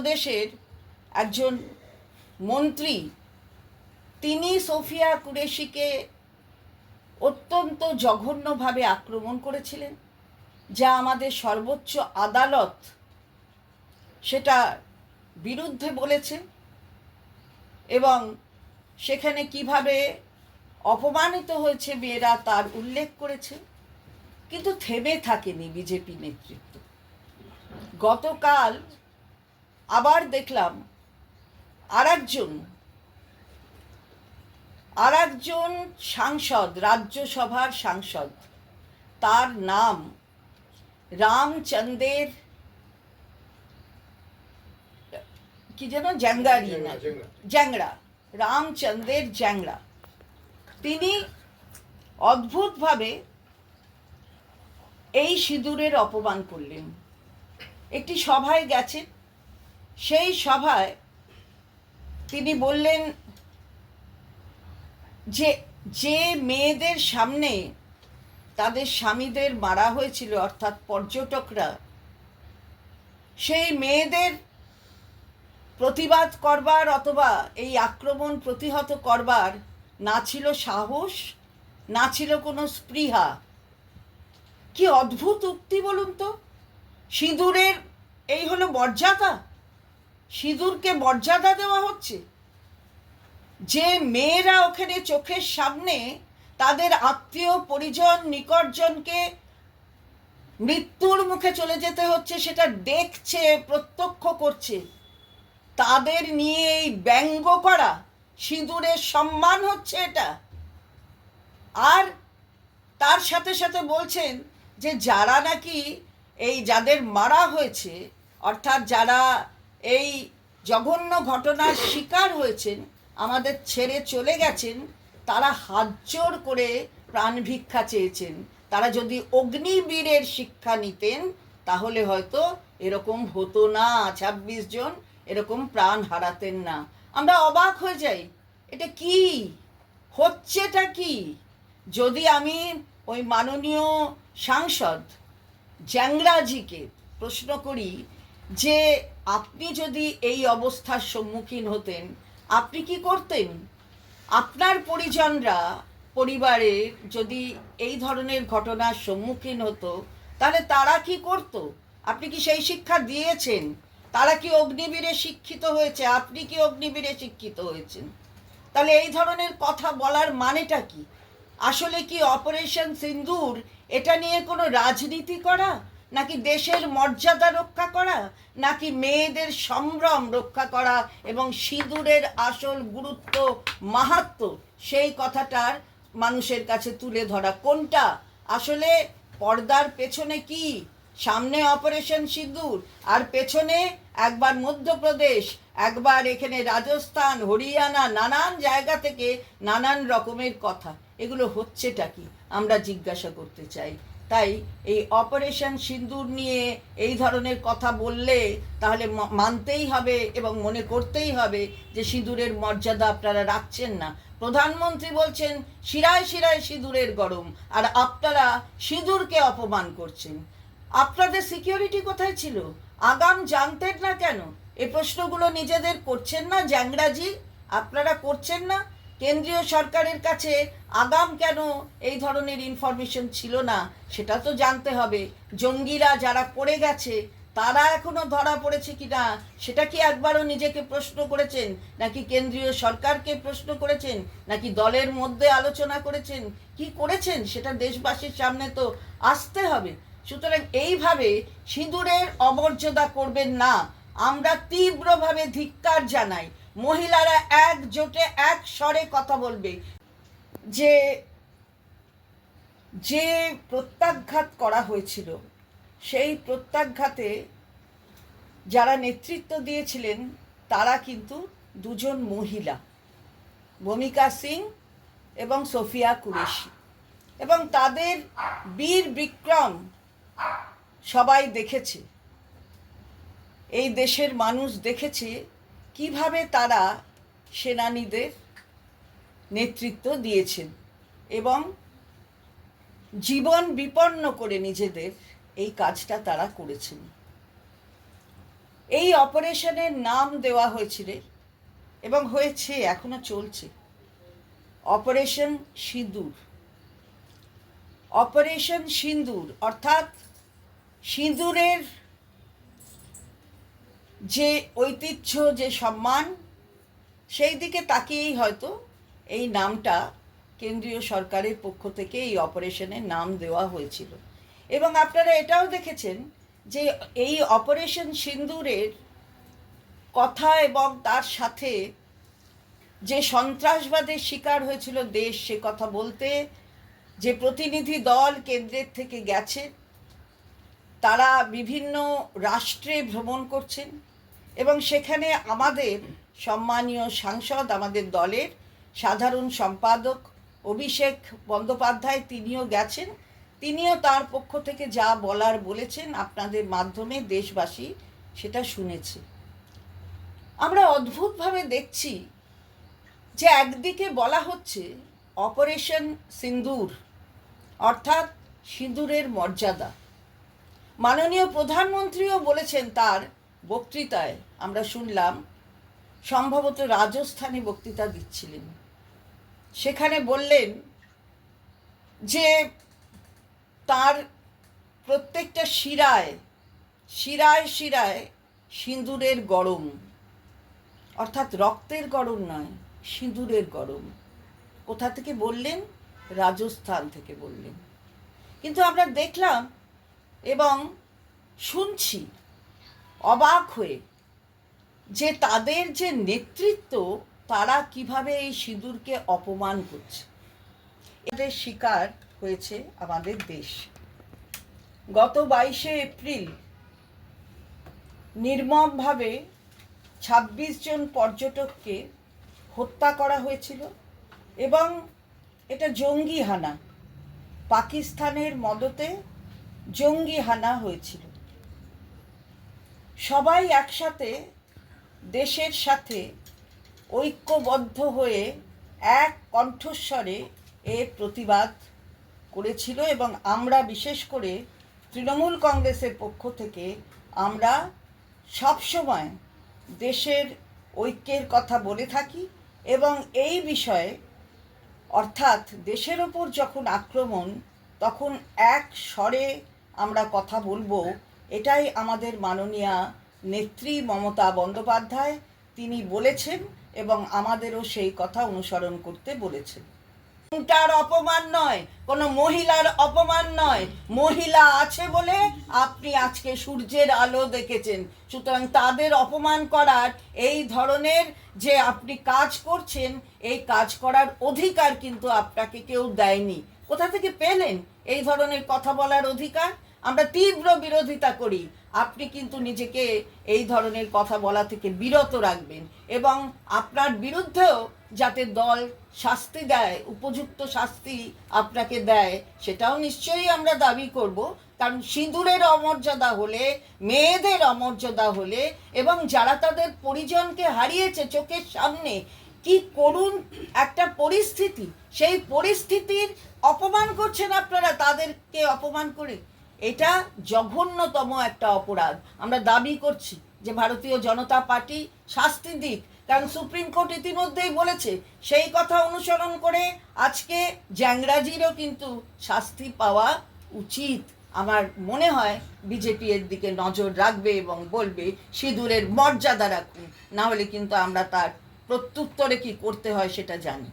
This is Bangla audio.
দেশের একজন মন্ত্রী, তিনি সোফিয়া কুরেশিকে অত্যন্ত জঘন্যভাবে আক্রমণ করেছিলেন, যা আমাদের সর্বোচ্চ আদালত সেটা বিরুদ্ধে বলেছে এবং সেখানে কিভাবে অপমানিত হয়েছে মেয়েরা তার উল্লেখ করেছে। কিন্তু থেমে থাকেনি বিজেপি নেতৃত্ব। গতকাল আবার দেখলাম আর একজন সাংসদ, রাজ্যসভার সাংসদ, তার নাম রামচন্দ্রের কি যেন জ্যাংড়া, রামচন্দ্রের জ্যাংড়া। তিনি অদ্ভুতভাবে এই সিঁদুরের অপমান করলেন। একটি সভায় গেছেন, সেই সভায় তিনি বললেন যে যে মেয়েদের সামনে তাদের স্বামীদের মারা হয়েছিল, অর্থাৎ পর্যটকরা, সেই মেয়েদের প্রতিবাদ করবার অথবা এই আক্রমণ প্রতিহত করবার না ছিল সাহস, না ছিল কোনো স্পৃহা। কি অদ্ভুত উক্তি বলুন তো! সিঁদুরের এই হলো মর্যাদা? সিঁদুরকে মর্যাদা দেওয়া হচ্ছে? যে মেয়েরা ওখানে চোখের সামনে তাদের আত্মীয় পরিজন নিকটজনকে মৃত্যুর মুখে চলে যেতে হচ্ছে, সেটা দেখছে, প্রত্যক্ষ করছে, তাদের নিয়ে এই ব্যঙ্গ করা, সিঁদুরের সম্মান হচ্ছে এটা? আর তার সাথে সাথে বলছেন যে যারা নাকি এই যাদের মারা হয়েছে, অর্থাৎ যারা এই জঘন্য ঘটনার শিকার হয়েছেন, আমাদের ছেড়ে চলে গেছেন, তারা হাত জোড় করে প্রাণ ভিক্ষা চেয়েছেন। তারা যদি অগ্নিবীরের শিক্ষা নিতেন তাহলে হয়তো এরকম হতো না, ২৬ জন এরকম প্রাণ হারাতেন না। আমরা অবাক হয়ে যাই, এটা কি হচ্ছেটা কি? যদি আমি ওই মাননীয় সাংসদ জ্যাংড়াজিকে প্রশ্ন করি যে আপনি যদি এই অবস্থার সম্মুখীন হতেন, আপনি কি করতেন? আপনার পরিজনরা, পরিবারের যদি এই ধরনের ঘটনার সম্মুখীন হতো, তাহলে তারা কি করত? আপনি কি সেই শিক্ষা দিয়েছেন? তারা কি অগ্নিবীরে শিক্ষিত হয়েছে? আপনি কি অগ্নিবীরে শিক্ষিত হয়েছেন? তাহলে এই ধরনের কথা বলার মানেটা কি? আসলে কি অপারেশন সিন্দুর এটা নিয়ে কোনো রাজনীতি করা, নাকি দেশের মর্যাদা রক্ষা করা, নাকি মেয়েদের সম্ভ্রম রক্ষা করা এবং সিঁদুরের আসল গুরুত্ব, মাহাত্ম্য সেই কথাটার মানুষের কাছে তুলে ধরা? কোনটা আসলে? পর্দার পেছনে কি? সামনে অপারেশন সিঁদুর, আর পেছনে একবার মধ্যপ্রদেশ, একবার এখানে রাজস্থান, হরিয়ানা, নানান জায়গা থেকে নানান রকমের কথা। এগুলো হচ্ছেটা কি আমরা জিজ্ঞাসা করতে চাই। তাই এই অপারেশন সিঁদুর নিয়ে এই ধরনের কথা বললে তাহলে মানতেই হবে এবং মনে করতেই হবে যে সিঁদুরের মর্যাদা আপনারা রাখছেন না। প্রধানমন্ত্রী বলছেন শিরায় শিরায় সিঁদুরের গরম, আর আপনারা সিঁদুরকে অপমান করছেন। আপনাদের সিকিউরিটি কোথায় ছিল? আগাম জানতেন না কেন? এই প্রশ্নগুলো নিজেদের করছেন না জ্যাংড়াজি? আপনারা করছেন না? কেন্দ্রীয় সরকারের কাছে আগাম কেন এই ধরনের ইনফরমেশন ছিল না সেটা তো জানতে হবে। জঙ্গিরা যারা পড়ে গেছে তারা এখনো ধরা পড়েছে কিনা সেটা কি একবারও নিজেকে প্রশ্ন করেছেন? নাকি কেন্দ্রীয় সরকারকে প্রশ্ন করেছেন? নাকি দলের মধ্যে আলোচনা করেছেন? কি করেছেন সেটা দেশবাসীর সামনে তো আসতে হবে। সুতরাং এইভাবে সিঁদুরের অমর্যাদা করবেন না। আমরা তীব্রভাবে ধিক্কার জানাই। মহিলারা একজোটে এক স্বরে কথা বলবে। যে যে প্রত্যাঘাত করা হয়েছিল, সেই প্রত্যাঘাতে যারা নেতৃত্ব দিয়েছিলেন তারা কিন্তু দুজন মহিলা, ভূমিকা সিং এবং সোফিয়া কুরেশি, এবং তাদের বীর বিক্রম সবাই দেখেছে। এই দেশের মানুষ দেখেছে কিভাবে তারা সেনানীদের নেতৃত্ব দিয়েছেন এবং জীবন বিপন্ন করে নিজেদের এই কাজটা তারা করেছেন। এই অপারেশনের নাম দেওয়া হয়েছিল এবং হয়েছে, এখনো চলছে, অপারেশন সিঁদুর। অপারেশন সিঁদুর অর্থাৎ সিঁদুরের যে ঐতিহ্য, যে সম্মান, সেই দিকে তাকিয়েই হয়তো এই নামটা কেন্দ্রীয় সরকারের পক্ষ থেকে এই অপারেশনের নাম দেওয়া হয়েছিল। এবং আপনারা এটাও দেখেছেন যে এই অপারেশন সিঁদুরের কথা এবং তার সাথে যে সন্ত্রাসবাদের শিকার হয়েছিল দেশ, সে কথা বলতে যে প্রতিনিধি দল কেন্দ্রের থেকে গেছে, তারা বিভিন্ন রাষ্ট্রে ভ্রমণ করছেন এবং সেখানে আমাদের সম্মানীয় সাংসদ, আমাদের দলের সাধারণ সম্পাদক অভিষেক বন্দ্যোপাধ্যায়, তিনিও গেছেন। তিনিও তার পক্ষ থেকে যা বলার বলেছেন, আপনাদের মাধ্যমে দেশবাসী সেটা শুনেছে। আমরা অদ্ভুতভাবে দেখছি যে একদিকে বলা হচ্ছে অপারেশন সিঁদুর অর্থাৎ সিঁদুরের মর্যাদা। মাননীয় প্রধানমন্ত্রীও বলেছেন তার বক্তৃতায়, আমরা শুনলাম, সম্ভবত রাজস্থানে বক্তৃতা দিচ্ছিলেন, সেখানে বললেন যে তার প্রত্যেকটা শিরায় শিরায় শিরায় সিঁদুরের গরম, অর্থাৎ রক্তের গরম নয়, সিঁদুরের গরম। কোথা থেকে বললেন? রাজস্থান থেকে বললেন। কিন্তু আমরা দেখলাম এবং শুনছি অবাক হয়ে যে তাদের যে নেতৃত্ব, তারা কিভাবে এই সিঁদুরকে অপমান করছে। এদের শিকার হয়েছে আমাদের দেশ। গত 22শে এপ্রিল নির্মমভাবে 26 জন পর্যটককে হত্যা করা হয়েছিল এবং এটা জঙ্গি হানা, পাকিস্তানের মদতে জঙ্গি হানা হয়েছিল। সবাই একসাথে দেশের সাথে ঐক্যবদ্ধ হয়ে এক কণ্ঠস্বরে এর প্রতিবাদ করেছিল এবং আমরা বিশেষ করে তৃণমূল কংগ্রেসের পক্ষ থেকে আমরা সবসময় দেশের ঐক্যের কথা বলে থাকি এবং এই বিষয়ে, অর্থাৎ দেশের ওপর যখন আক্রমণ, তখন এক স্বরে আমরা কথা বলবো, এটাই আমাদের মাননীয়া নেত্রী মমতা বন্দ্যোপাধ্যায় তিনি বলেছেন এবং আমাদেরও সেই কথা অনুসরণ করতে বলেছেন। তার অপমান নয়, কোনো মহিলার অপমান নয়। মহিলা আছে বলে আপনি আজকে সূর্যের আলো দেখেছেন। সুতরাং তাদের অপমান করার, এই ধরনের যে আপনি কাজ করছেন, এই কাজ করার অধিকার কিন্তু আপনাকে কেউ দেয়নি। কোথা থেকে পেলেন এই ধরনের কথা বলার অধিকার? আমরা তীব্র বিরোধিতা করি। আপনি কিন্তু নিজেকে এই ধরনের কথা বলা থেকে বিরত রাখবেন এবং আপনার বিরুদ্ধেও যাতে দল শাস্তি দেয়, উপযুক্ত শাস্তি আপনাকে দেয়, সেটাও নিশ্চয়ই আমরা দাবি করব। কারণ সিঁদুরের অমর্যাদা হলে, মেয়েদের অমর্যাদা হলে এবং যারা তাদের পরিজনকে হারিয়েছে চোখের সামনে, কি করুণ একটা পরিস্থিতি, সেই পরিস্থিতির অপমান করছেন আপনারা তাদেরকে অপমান করে। এটা জঘন্যতম একটা অপরাধ। আমরা দাবি করছি যে ভারতীয় জনতা পার্টি শাস্তি দিক, কারণ সুপ্রিম কোর্ট ইতিমধ্যেই বলেছে। সেই কথা অনুসরণ করে আজকে জ্যাংরাজিরও কিন্তু শাস্তি পাওয়া উচিত। আমার মনে হয় বিজেপি এর দিকে নজর রাখবে এবং বলবে সিঁদুরের মর্যাদা রাখুন, না হলে কিন্তু আমরা তার প্রত্যুত্তরে কি করতে হয় সেটা জানি।